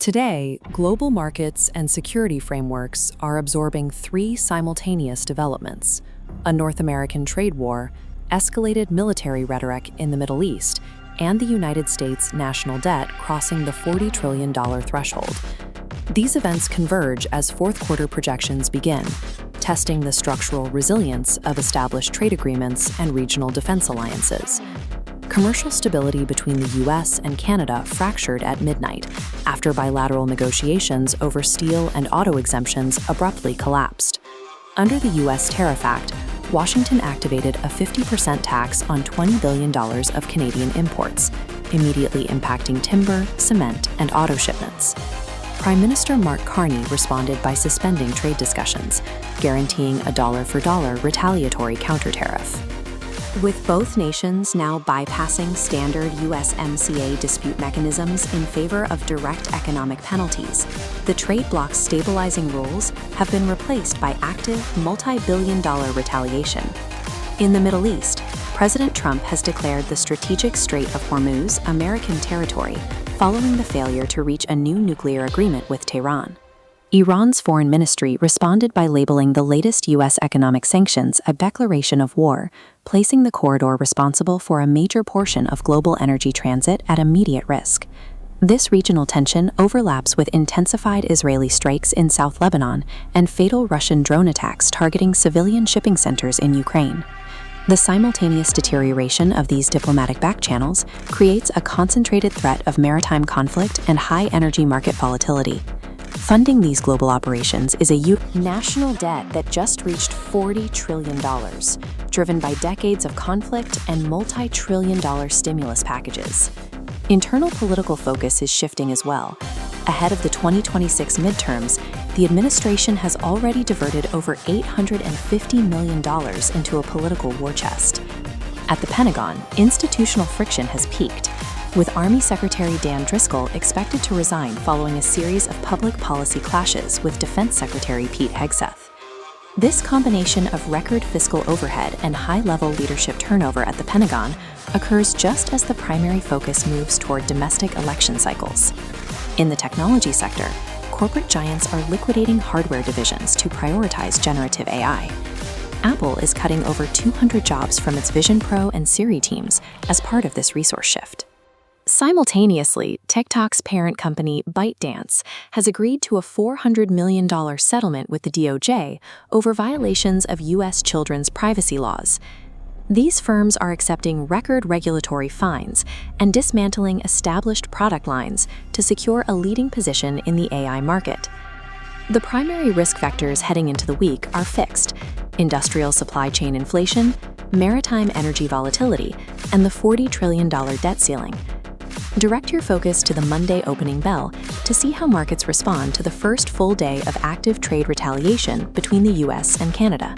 Today, global markets and security frameworks are absorbing three simultaneous developments: a North American trade war, escalated military rhetoric in the Middle East, and the United States national debt crossing the $40 trillion threshold. These events converge as fourth-quarter projections begin, testing the structural resilience of established trade agreements and regional defense alliances. Commercial stability between the U.S. and Canada fractured at midnight after bilateral negotiations over steel and auto exemptions abruptly collapsed. Under the U.S. Tariff Act, Washington activated a 50% tax on $20 billion of Canadian imports, immediately impacting timber, cement, and auto shipments. Prime Minister Mark Carney responded by suspending trade discussions, guaranteeing a dollar-for-dollar retaliatory counter-tariff. With both nations now bypassing standard USMCA dispute mechanisms in favor of direct economic penalties, the trade bloc's stabilizing rules have been replaced by active, multi-billion-dollar retaliation. In the Middle East, President Trump has declared the strategic Strait of Hormuz American territory following the failure to reach a new nuclear agreement with Tehran. Iran's foreign ministry responded by labeling the latest U.S. economic sanctions a declaration of war, placing the corridor responsible for a major portion of global energy transit at immediate risk. This regional tension overlaps with intensified Israeli strikes in South Lebanon and fatal Russian drone attacks targeting civilian shipping centers in Ukraine. The simultaneous deterioration of these diplomatic backchannels creates a concentrated threat of maritime conflict and high energy market volatility. Funding these global operations is a national debt that just reached $40 trillion, driven by decades of conflict and multi-trillion-dollar stimulus packages. Internal political focus is shifting as well. Ahead of the 2026 midterms, the administration has already diverted over $850 million into a political war chest. At the Pentagon, institutional friction has peaked, with Army Secretary Dan Driscoll expected to resign following a series of public policy clashes with Defense Secretary Pete Hegseth. This combination of record fiscal overhead and high-level leadership turnover at the Pentagon occurs just as the primary focus moves toward domestic election cycles. In the technology sector, corporate giants are liquidating hardware divisions to prioritize generative AI. Apple is cutting over 200 jobs from its Vision Pro and Siri teams as part of this resource shift. Simultaneously, TikTok's parent company ByteDance has agreed to a $400 million settlement with the DOJ over violations of U.S. children's privacy laws. These firms are accepting record regulatory fines and dismantling established product lines to secure a leading position in the AI market. The primary risk vectors heading into the week are fixed: industrial supply chain inflation, maritime energy volatility, and the $40 trillion debt ceiling. Direct your focus to the Monday opening bell to see how markets respond to the first full day of active trade retaliation between the U.S. and Canada.